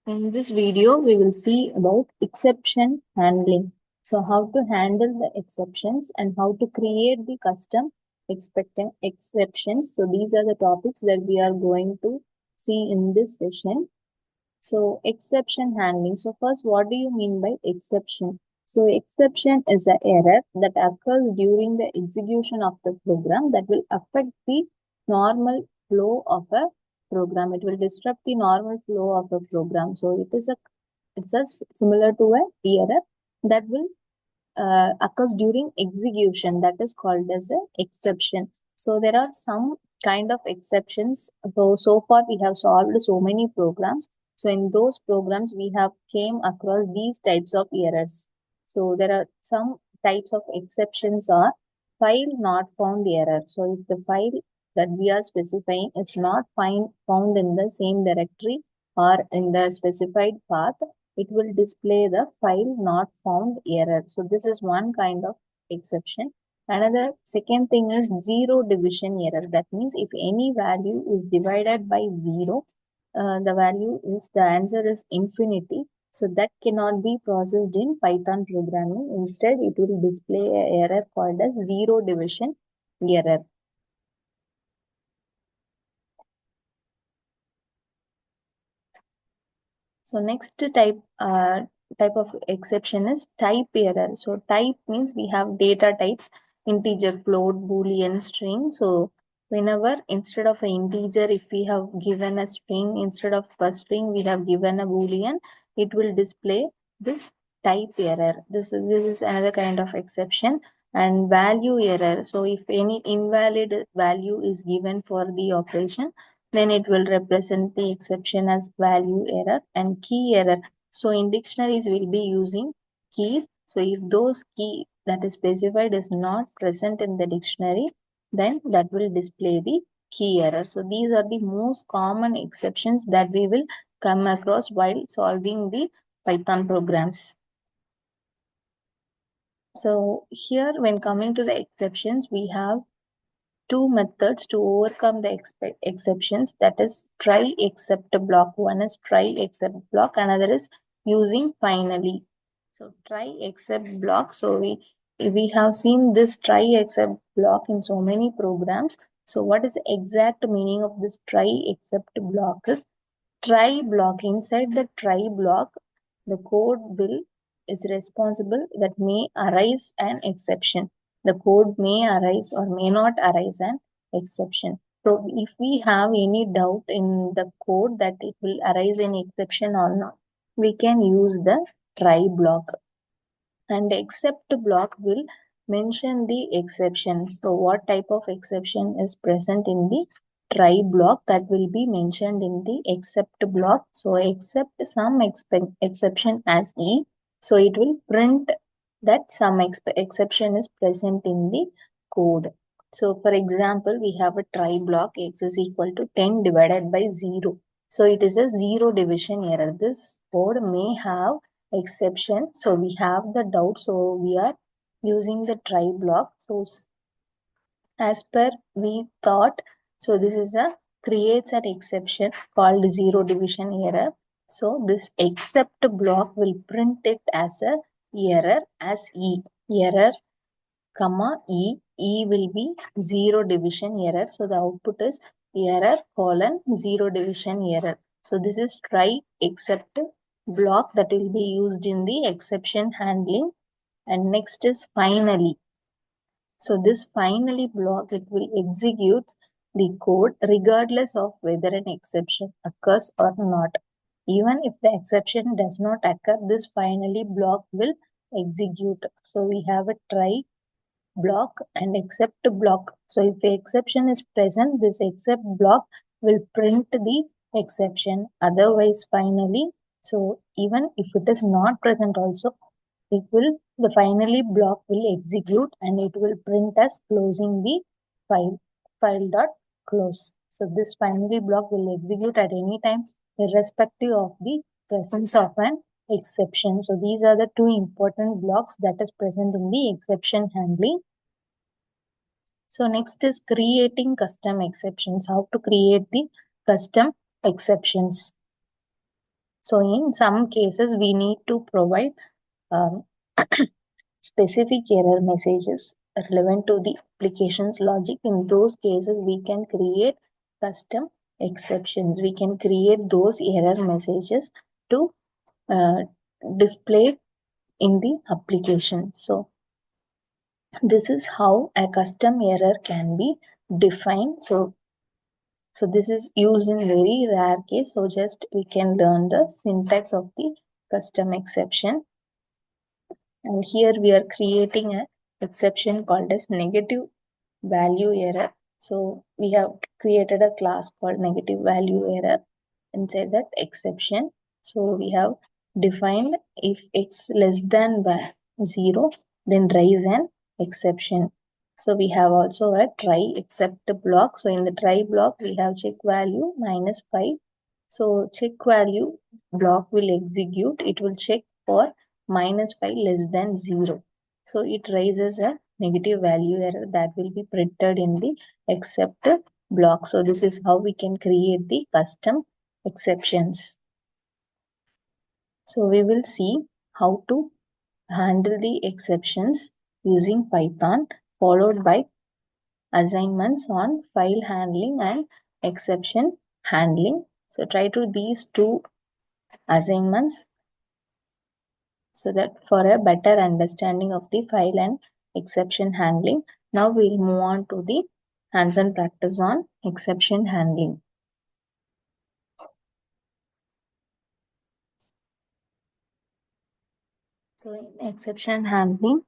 In this video, we will see about exception handling. So how to handle the exceptions and how to create the custom expecting exceptions. So these are the topics that we are going to see in this session. So exception handling. So first, what do you mean by exception? So exception is an error that occurs during the execution of the program that will affect the normal flow of a program. It will disrupt the normal flow of a program. So it's a similar to a error that will occurs during execution, that is called as a exception. So there are some kind of exceptions. So far we have solved so many programs. So in those programs we have came across these types of errors. So there are some types of exceptions are file not found error. So if the file that we are specifying is not found in the same directory or in the specified path, it will display the file not found error. So this is one kind of exception. Another second thing is zero division error. That means if any value is divided by zero, the answer is infinity. So that cannot be processed in Python programming. Instead, it will display an error called as zero division error. So next type of exception is type error. So type means we have data types: integer, float, boolean, string. So whenever instead of an integer, if we have given a string, instead of a string we have given a boolean, it will display this type error. This is another kind of exception. And value error. So if any invalid value is given for the operation, then it will represent the exception as value error. And key error. So in dictionaries we'll be using keys. So if those key that is specified is not present in the dictionary, then that will display the key error. So these are the most common exceptions that we will come across while solving the Python programs. So here when coming to the exceptions, we have two methods to overcome the exceptions, that is try except block. One is try except block, another is using finally. So try except block. So we have seen this try except block in so many programs. So what is the exact meaning of this try except block is try block. Inside the try block, the code will is responsible that may arise an exception. The code may arise or may not arise an exception. So if we have any doubt in the code that it will arise an exception or not, we can use the try block. And except block will mention the exception. So what type of exception is present in the try block, that will be mentioned in the except block. So except some exception as E. So it will print that some exception is present in the code. So for example, we have a try block x is equal to 10 divided by 0. So it is a zero division error. This code may have exception. So we have the doubt. So we are using the try block. So as per we thought, so this is a creates an exception called zero division error. So this except block will print it as a error as E. Error comma E. E will be zero division error. So the output is error colon zero division error. So this is try except block that will be used in the exception handling. And next is finally. So this finally block, it will execute the code regardless of whether an exception occurs or not. Even if the exception does not occur, this finally block will execute. So we have a try block and except block. So if the exception is present, this except block will print the exception. Otherwise, finally, so even if it is not present also, the finally block will execute and it will print as closing the file dot close. So this finally block will execute at any time irrespective of the presence of an exception. So these are the two important blocks that is present in the exception handling. So next is creating custom exceptions. How to create the custom exceptions. So in some cases, we need to provide um, specific error messages relevant to the application's logic. In those cases, we can create custom exceptions. We can create those error messages to uh, display in the application. So this is how a custom error can be defined. So this is used in very rare case. So just we can learn the syntax of the custom exception. And here we are creating a exception called as negative value error. So we have created a class called negative value error inside that exception. So we have defined if x less than 0, then raise an exception. So we have also a try except block. So in the try block, we have check value -5. So check value block will execute. It will check for -5 less than 0. So it raises a negative value error that will be printed in the except block. So this is how we can create the custom exceptions. So we will see how to handle the exceptions using Python, followed by assignments on file handling and exception handling. So try to these two assignments so that for a better understanding of the file and exception handling. Now we'll move on to the hands-on practice on exception handling. So in exception handling,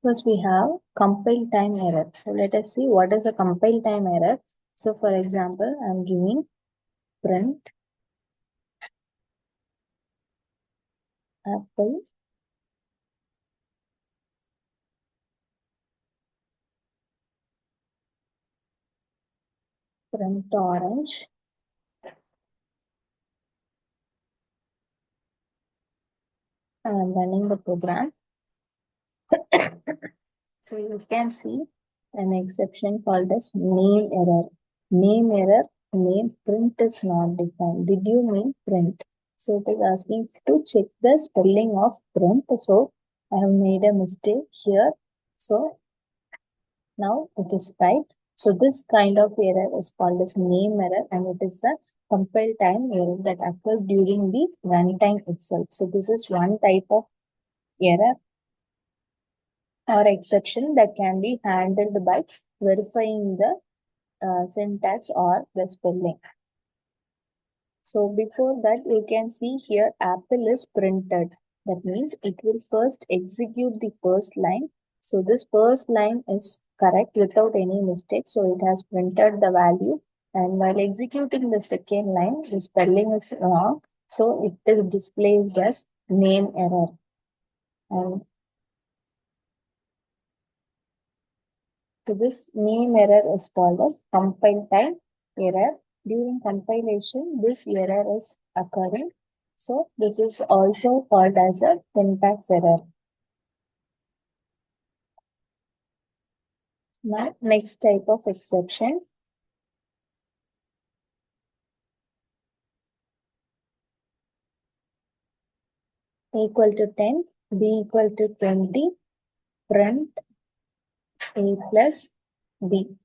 first we have compile time error. So let us see what is a compile time error. So for example, I'm giving print apple, print orange, and I'm running the program. So you can see an exception called as name error. Name error, name print is not defined. Did you mean print? So it is asking to check the spelling of print. So I have made a mistake here. So now it is right. So this kind of error is called as name error, and it is a compile time error that occurs during the runtime itself. So this is one type of error or exception that can be handled by verifying the syntax or the spelling. So before that, you can see here apple is printed. That means it will first execute the first line. So this first line is correct without any mistake. So it has printed the value. And while executing the second line, the spelling is wrong. So it is displayed as name error. And so this name error is called as compile time error. During compilation, this error is occurring. So this is also called as a syntax error. Now, next type of exception, A equal to 10, B equal to 20, print A plus B.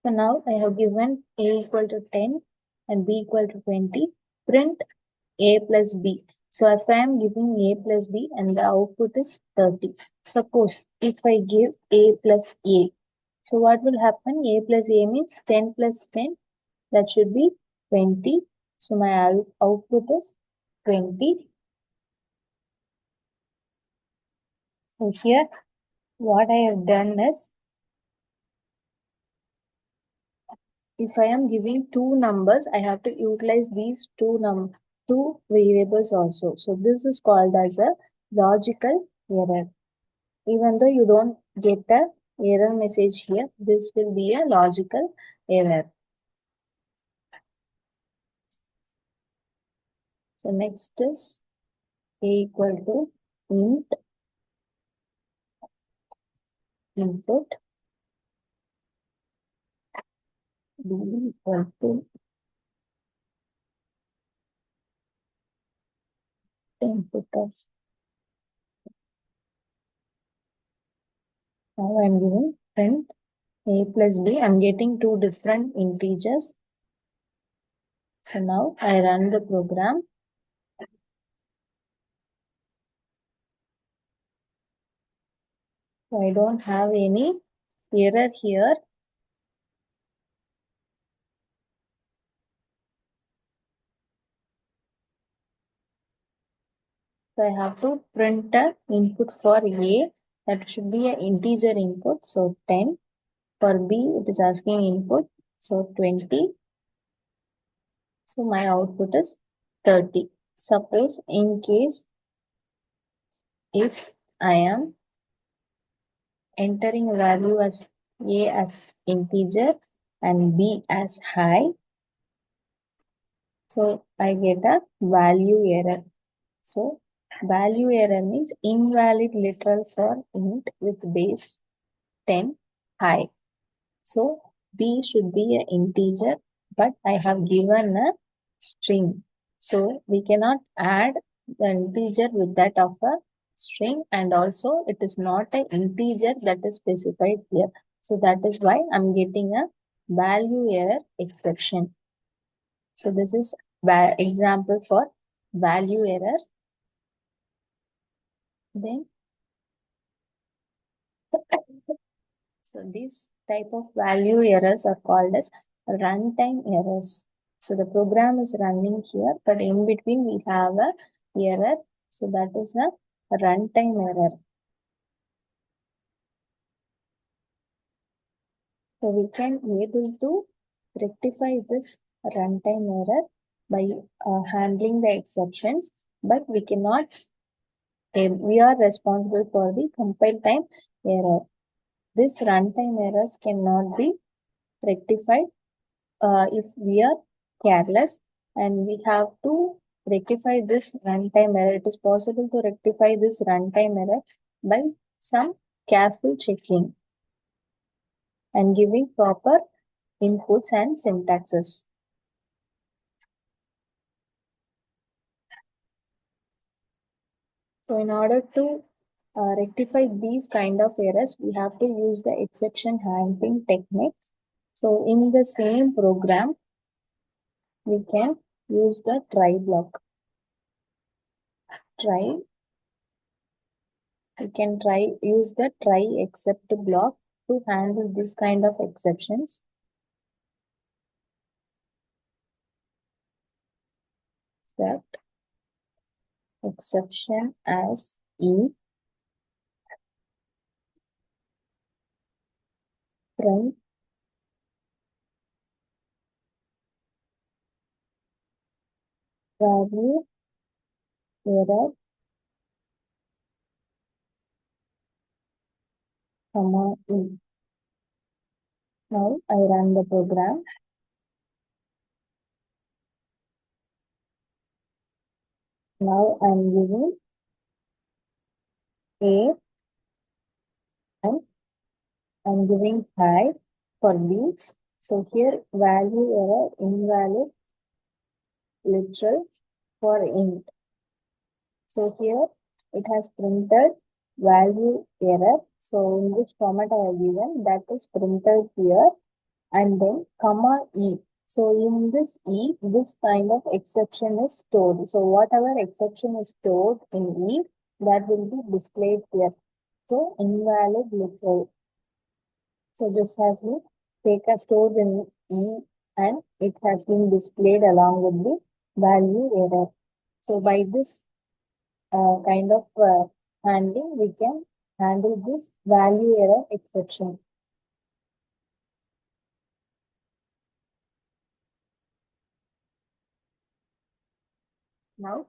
So now I have given A equal to 10 and B equal to 20, print A plus B. So if I am giving A plus B and the output is 30. Suppose if I give A plus A. So what will happen? A plus A means 10 plus 10. That should be 20. So my output is 20. So here what I have done is if I am giving two numbers, I have to utilize these two variables also. So this is called as a logical error. Even though you don't get a error message here, this will be a logical error. So next is a equal to int input, b equal to input of. Now I am giving print a plus b. I am getting two different integers. So now I run the program. So I don't have any error here. So I have to print a input for A, that should be an integer input. So 10. For B, it is asking input. So 20. So my output is 30. Suppose in case if I am entering value as A as integer and B as high, so I get a value error. So value error means invalid literal for int with base 10 high. So B should be an integer, but I have given a string. So we cannot add the integer with that of a string, and also it is not an integer that is specified here. So that is why I'm getting a value error exception. So this is example for value error. Then so these type of value errors are called as runtime errors. So the program is running here, but in between we have a error. So that is a runtime error. So we can able to rectify this runtime error by handling the exceptions, but we cannot. We are responsible for the compile time error. This runtime errors cannot be rectified if we are careless, and we have to rectify this runtime error. It is possible to rectify this runtime error by some careful checking and giving proper inputs and syntaxes. So in order to rectify these kind of errors, we have to use the exception handling technique. So in the same program, we can use the try block. Try You can use the try except block to handle this kind of exceptions. Set exception as E, print value error, comma E. Now I run the program. Now I am giving A and I am giving high for B. So here value error invalid literal for int. So here it has printed value error. So in this format I have given, that is printed here, and then comma E. So in this E, this kind of exception is stored. So whatever exception is stored in E, that will be displayed here. So invalid literal. So this has been stored in E, and it has been displayed along with the value error. So by this kind of handling, we can handle this value error exception. Now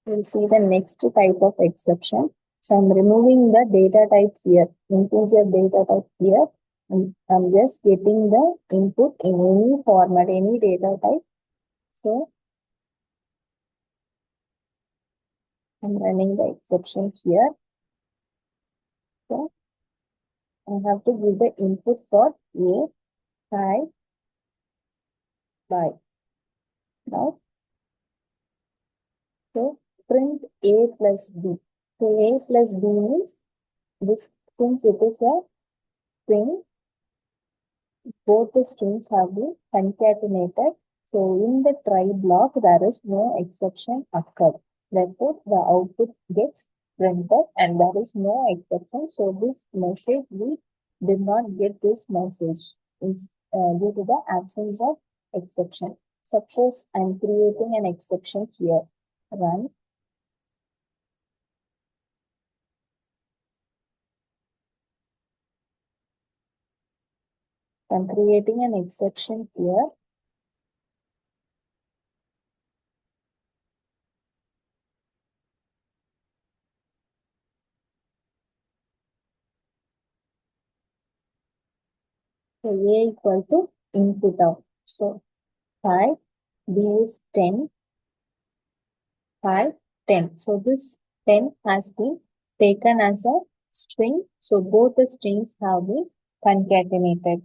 we'll see the next type of exception. So I'm removing the data type here, integer data type here. And I'm just getting the input in any format, any data type. So I'm running the exception here. So I have to give the input for A, hi, bye. Now, so print A plus B. So A plus B means this, since it is a string, both the strings have been concatenated. So in the try block, there is no exception occurred. Therefore, the output gets printed and there is no exception. So this message, we did not get this message due to the absence of exception. Suppose I'm creating an exception here. Run. I'm creating an exception here. So A equal to input out. So 5, B is 10, 5, 10. So this 10 has been taken as a string. So both the strings have been concatenated.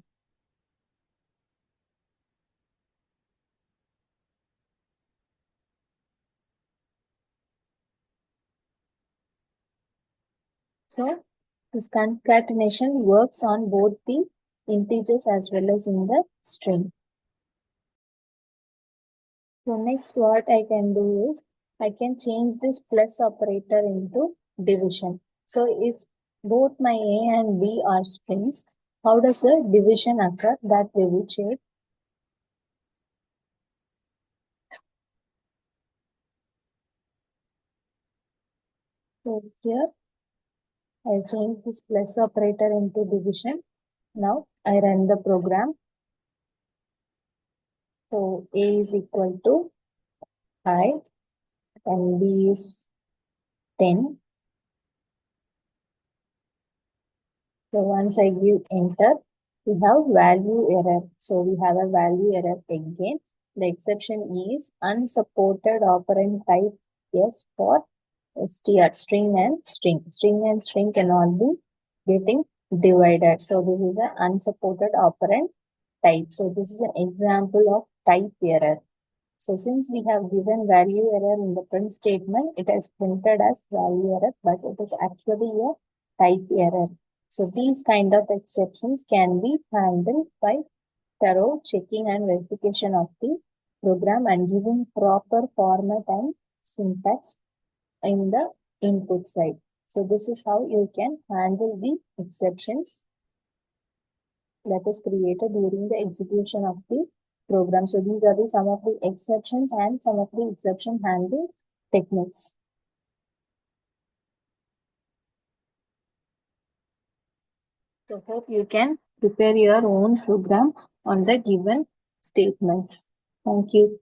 So this concatenation works on both the integers as well as in the string. So next what I can do is I can change this plus operator into division. So if both my A and B are strings, how does a division occur? That we will check. So here I change this plus operator into division. Now I run the program. So A is equal to 5 and B is 10. So once I give enter, we have value error. So we have a value error again. The exception is unsupported operand type yes for str, string and string. String and string cannot be getting divided. So this is an unsupported operand type. So this is an example of type error. So since we have given value error in the print statement, it has printed as value error, but it is actually a type error. So these kind of exceptions can be handled by thorough checking and verification of the program and giving proper format and syntax in the input side. So this is how you can handle the exceptions that is created during the execution of the program. So these are the some of the exceptions and some of the exception handling techniques. So hope you can prepare your own program on the given statements. Thank you.